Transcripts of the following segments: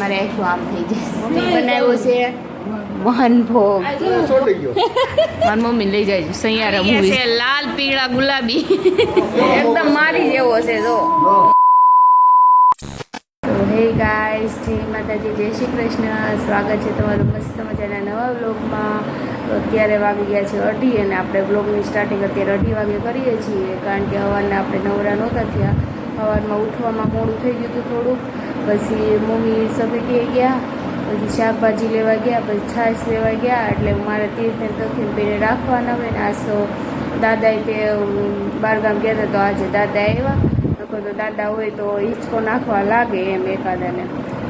મારે આખું આમ થઈ જશે. બનાવ્યો છે મોહનભોગ. મારી મમ્મી લઈ જાય છે સૈયારા મૂવી છે. લાલ પીળા ગુલાબી એકદમ મારી જેવો છે જો. તો હે ગાઈસ, જય માતાજી, જય શ્રી કૃષ્ણ. સ્વાગત છે તમારું મસ્ત મજાના નવા વ્લોગમાં. તો અત્યારે વાગી ગયા છે 2:30 અને આપણે વ્લોગની સ્ટાર્ટિંગ અત્યારે 2:30 વાગે કરીએ છીએ, કારણ કે સવારના આપણે નવરા નહોતા થયા. સવારમાં ઉઠવામાં મોડું થઈ ગયું હતું થોડુંક. પછી મમ્મી સપેટી ગયા, પછી શાકભાજી લેવા ગયા, પછી છાશ લેવા ગયા. એટલે મારે તીર્થને તખીને પહેરે રાખવાના હોય ને. આજ તો દાદાએ તે બહારગામ ગયા હતા, તો આજે દાદા આવ્યા. નકર તો દાદા હોય તો હિંચકો નાખવા લાગે એમ એકાદાને.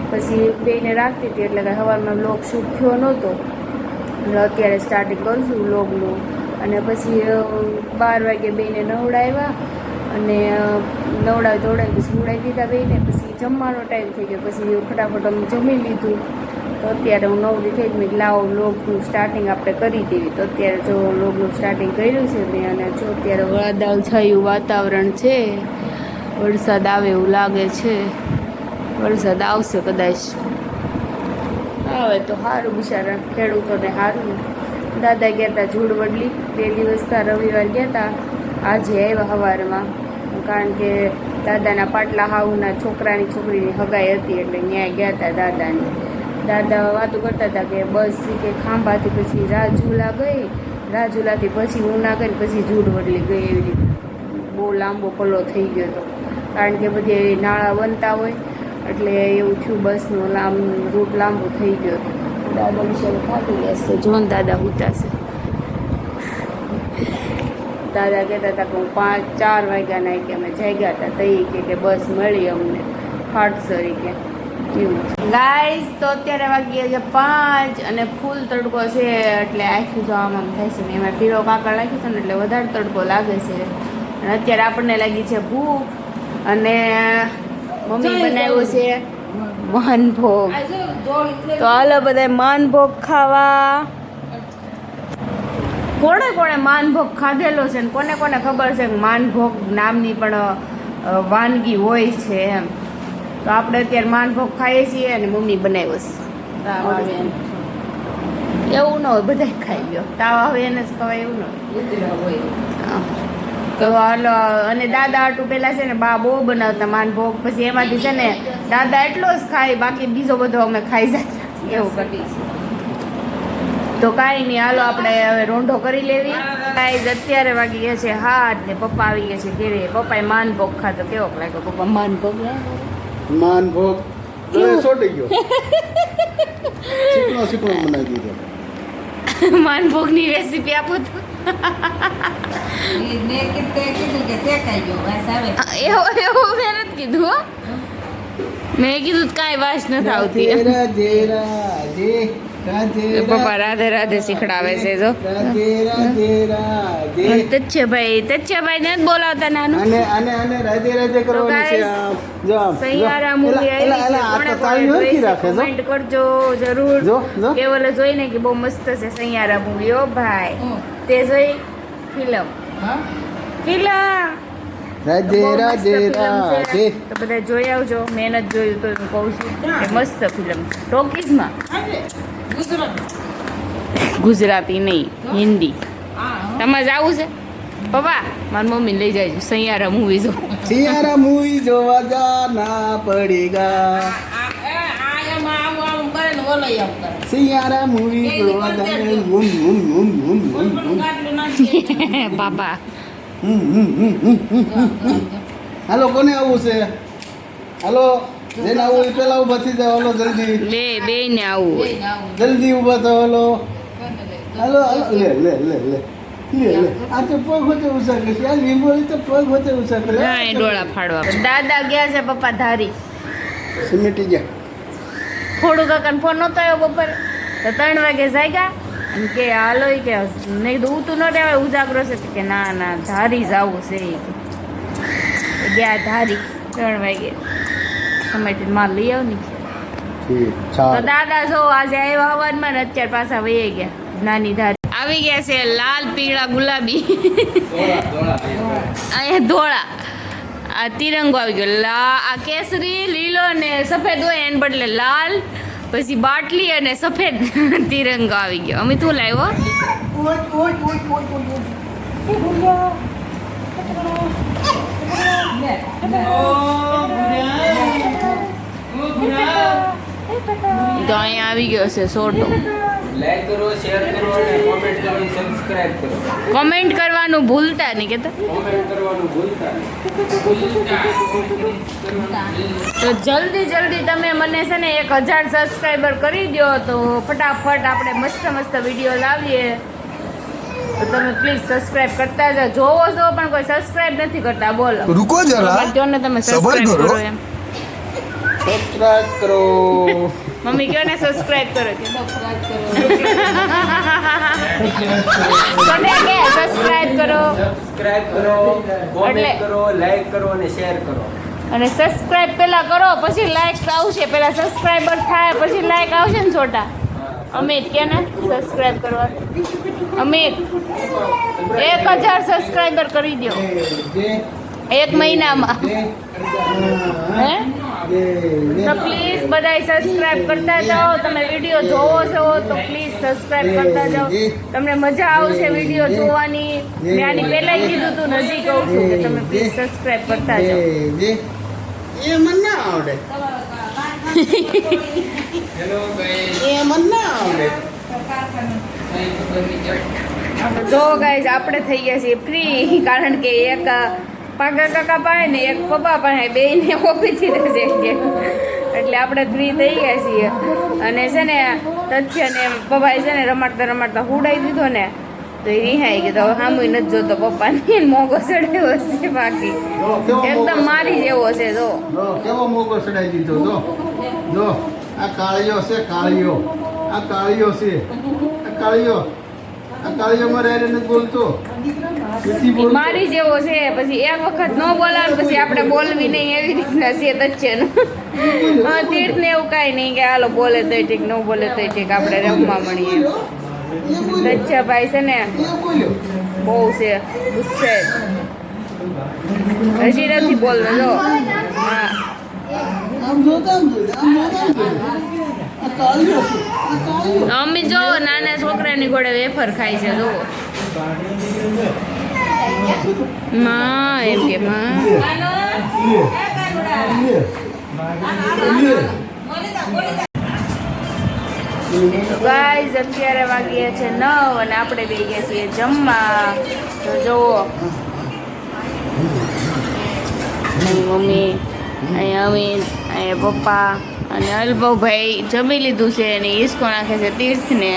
પછી બેને રાખતી હતી એટલે કે સવારમાં વ્લોગ શૂટ થયો નહોતો. એટલે અત્યારે સ્ટાર્ટિંગ કરશું વ્લોગનું. અને પછી 12 વાગે બેને નવડાવ્યા અને નવડાવી દોડાવી પછી ઉડાવી દીધા બેને. પછી જમવાનો ટાઈમ થઈ ગયો, પછી ફટાફટ અમે જમી લીધું. તો અત્યારે હું નવરી થઈ જ મેં લાવો વ્લોગનું સ્ટાર્ટિંગ આપણે કરી દેવી. તો અત્યારે જો વ્લોગનું સ્ટાર્ટિંગ કર્યું છે મેં. અને જો અત્યારે વાદળ છાયું વાતાવરણ છે, વરસાદ આવે એવું લાગે છે. વરસાદ આવશે કદાચ, આવે તો સારું, બિચારા ખેડૂતોને સારું. દાદા ગયા હતા ઝૂડવડલી 2 દિવસ ત્યાં રવિવાર ગયા હતા. આજે આવ્યા સવારમાં, કારણ કે દાદાના પાટલા હાઉના છોકરાની છોકરીની હગાઈ હતી એટલે ત્યાં ગયા હતા દાદાની. દાદા વાતો કરતા હતા કે બસ કે ખાંભાથી પછી રાજુલા ગઈ, રાજુલાથી પછી ઉના ગઈ, પછી ઝૂડવડલી ગઈ. એવી રીતે બહુ લાંબો પલ્લો થઈ ગયો હતો, કારણ કે બધી નાળા બનતા હોય એટલે એવું થયું. બસનો રૂટ લાંબો થઈ ગયો હતો. દાદા વિશે થાકી ગયા છે. જોન દાદા ઉતારશે. દાદા કહેતા હતા કે હું 4 વાગ્યાના કે અમે જાગ્યા હતા તઈ કે બસ મળી અમને ફાટસરી કે એવું. ગાઈસ, તો અત્યારે વાગ્યા છે 5 અને ફૂલ તડકો છે એટલે આખું જવામાં આમ થાય છે ને. એમાં પીળો કાકડ નાખ્યું છે ને એટલે વધારે તડકો લાગે છે. અને અત્યારે આપણને લાગી છે ભૂખ અને મમ્મી બનાવ્યો છે મોહનભોગ. તો હાલો બધા મોહનભોગ ખાવા. કોણે કોણે માનભોગ ખાધેલો છે ને કોને કોને ખબર છે કે માનભોગ નામની પણ વાનગી હોય છે એમ. તો આપણે અત્યારે માનભોગ ખાઈએ છીએ અને મમ્મી બનાવ્યો છે. એવું ન હોય બધા ખાઈ ગયો, તાવ આવે એને જ ખવાય એવું ન હોય. તો હાલો. અને દાદા આટું પહેલાં છે ને બા બહુ બનાવતા માનભોગ, પછી એમાંથી છે ને દાદા એટલો જ ખાય, બાકી બીજો બધો અમે ખાઈ જતા એવું કરીએ. તો કાંઈ નહીં, હાલો આપણે હવે રોંઢો કરી લેવી. ગાઈઝ, અત્યારે વાગી ગયા છે 7 ને પપ્પા આવી ગયા છે ઘેરે. પપ્પાએ માનભોગ ખાધો. કેવો લાગ્યો પપ્પા માનભોગ? માનભોગ સોટી ગયો. ચીકણો ચીકણો બનાવી દીધો. માનભોગની રેસીપી આપો તો. એવું મેં નથી કીધું હો. મેં કીધું કાંઈ વાસ નથી આવતી. પપ્પા રાધે રાધે શીખડાવે છે. જો તચ્છભાઈ ને જ બોલાવતા નાનું. અને રાધે રાધે કરવાની છે. જો સૈયારા મૂવી આવી છે, કમેન્ટ કરજો જરૂર. કેવલે જોઈને કે બહુ મસ્ત છે સૈયારા મૂવી. ઓ ભાઈ, તે જોઈ ફિલ્મ? રાધે રાધે રાધે. તો બધા જોઈ આવજો. મેં નથી જોયું તો હું કહું છું કે મસ્ત ફિલ્મ છે. ટોકીઝમાં ગુજરાતી નહીં, હિન્દી. તમારે જવું છે પપ્પા? મારી મમ્મી લઈ જાય છે સૈયારા મૂવી જો. સૈયારા મૂવી જોવા જાના પડેગા. સૈયારા મૂવી જોવા જાના. પાપા હાલો, કોને આવવું છે? હાલો, જેને આવવું એ પેલા ઉભા થઈ જાવ. હાલો જલ્દી. બે ને આવું હોય. જલ્દી ઉભા થાવ. હાલો હાલો હાલો. લે લે લે લે લે લે. આ તો પગ હોતે ઉષા કરે. આ લીંબોળી તો પગ હોતે ઉષા કરે. હા, એ ડોળા ફાડવા. દાદા ગયા છે પપ્પા ધારી. સિમેટી ગયા. થોડું કાકાને ફોન નહોતો આવ્યો બપોરે, તો 3 વાગે જાગ્યા અને કે હાલો કે નહીં તો ઉતું ન રહેવાય, ઉજાગરો છે. કે ના ના ધારી જવું છે. ગયા ધારી 3 વાગે. સમયથી માલ લઈ આવ ને. તો દાદા જો આજે આવ્યા હવારમાં ને અત્યારે પાછા વહી ગયા નાની ધારી. આવી ગયા છે લાલ પીળા ગુલાબી. અહીંયા ધોળા. આ તિરંગો આવી ગયો આ કેસરી લીલો ને સફેદ હોય એને બદલે લાલ, પછી બાટલી અને સફેદ તિરંગો આવી ગયો. અમે શું લાવ્યો? તો અહીંયા આવી ગયો છે સોટો. લાઈક કરો, શેર કરો અને કોમેન્ટ કરો અને સબસ્ક્રાઇબ કરો. કોમેન્ટ કરવાનું ભૂલતા નહીં કે કોમેન્ટ કરવાનું ભૂલતા નહીં. તો જલ્દી તમે મને છે ને 1000 સબસ્ક્રાઈબર કરી દો તો ફટાફટ આપણે મસ્ત વિડીયો લાવીએ. તો તમે પ્લીઝ સબસ્ક્રાઇબ કરતા જાઓ. જોવો છો પણ કોઈ સબસ્ક્રાઇબ નથી કરતા. બોલો रुको जरा ને તમે સબર સબસ્ક્રાઇબ કરો. કરો એમ. સબસ્ક્રાઇબ કરો. મમ્મી કહો ને સબસ્ક્રાઇબ કરો કે સબસ્ક્રાઇબ કરો. સબસ્ક્રાઇબ કરો, કોમેન્ટ કરો, લાઈક કરો અને શેર કરો. અને સબસ્ક્રાઇબ પહેલા કરો પછી લાઈક આવશે. પહેલા સબસ્ક્રાઇબર થાય પછી લાઈક આવશે ને છોટા. અમિત કે ને સબસ્ક્રાઇબ કરવા. અમિત 1000 સબસ્ક્રાઇબર કરી દો એક મહિનામાં. હે તો પ્લીઝ બધાય સબસ્ક્રાઇબ કરતા જાઓ. તમે વિડીયો જોવો છો તો પ્લીઝ સબસ્ક્રાઇબ કરતા જાઓ. તમને મજા આવશે વિડીયો જોવાની. મેં આની પહેલા કીધું તું, નજીક કહું છું કે તમે પ્લીઝ સબસ્ક્રાઇબ કરતા જાઓ. એ મને ના આવડે, હેલો ગાઈસ. એ મને ના આવડે. જો ગાઈઝ આપણે થઈ ગયા છીએ ફ્રી, કારણ કે એક પાકા કાકા પાસે ને એક પપ્પા પાસે બેયને ઓફિસથી રજે છે એટલે આપણે ફ્રી થઈ ગયા છીએ. અને છે ને તથ્ય ને પપ્પાએ છે ને રમાડતા હુડાઈ દીધો ને તો એ રિહાઈ ગયો. તો હવે સામુય નથી જોતો પપ્પાને, મોગો ચડ્યો છે બાકી એકદમ મારી જેવો છે. જો કેવો મોકો ચડાઈ દીધો. જો આ કાળીઓ છે, કાળીઓ. આ કાળીઓ છે, આ કાળીઓ. આ કાળીઓમાં રહે નથી બોલતો. મારી જેવો છે. પછી એક વખત ન બોલાવે પછી આપણે બોલવી નહીં એવી રીતના છે તચ્છેનું. તીર્થ ને એવું કાંઈ નહીં કે હાલો બોલે તોય ઠીક, ન બોલે તોય ઠીક, આપણે રમવા મળીએ. તચ્છાભાઈ છે ને બહુ છે ગુસ્સે, હજી નથી બોલતો. જો હા મમ્મી જો નાના છોકરાની ઘોડે વેફર ખાય છે. જો માં એમ કે માં ગાઈઝ અત્યારે વાગ્યા છે 9 અને આપણે બે ગયા છીએ જમવા. તો જુઓ મમ્મી, અહીંયા અમિત, અહીંયા પપ્પા અને અલ્પભાઈ જમી લીધું છે અને હિસકો નાખે છે તીર્થને.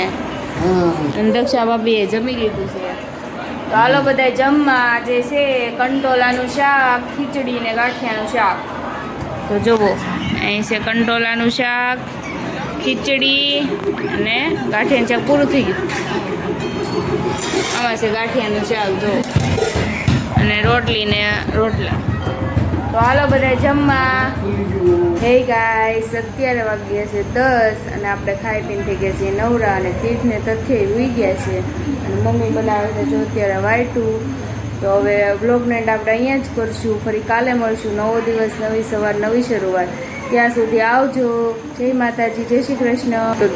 અને દક્ષા ભાભીએ જમી લીધું છે. તો હાલો બધા જમવા. આજે છે કંટોલાનું શાક, ખીચડી ને ગાંઠિયાનું શાક. તો જુઓ અહીં છે કંટોલાનું શાક, ખીચડી અને ગાંઠિયાનું શાક પૂરું થઈ ગયું. આમાં છે ગાંઠિયાનું શાક જો, અને રોટલી ને રોટલા. તો હાલો બધા જમવા. હે ગાઈસ, અત્યારે વાગ્યા છે 10 અને આપણે ખાઈ પીને થઈ ગયા છીએ નવરા. અને તીર્થને તથ્ય ઉઈ ગયા છે અને મમ્મી બનાવે છે જો અત્યારે વાયટું. તો હવે બ્લોગને આપણે અહીંયા જ કરશું. ફરી કાલે મળશું. નવો દિવસ, નવી સવાર, નવી શરૂઆત. ત્યાં સુધી આવજો. જય માતાજી, જય શ્રી કૃષ્ણ. તો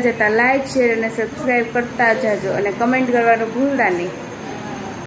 જતા લાઈક, શેર અને સબસ્ક્રાઈબ કરતા જાજો અને કમેન્ટ કરવાનું ભૂલતા નહીં.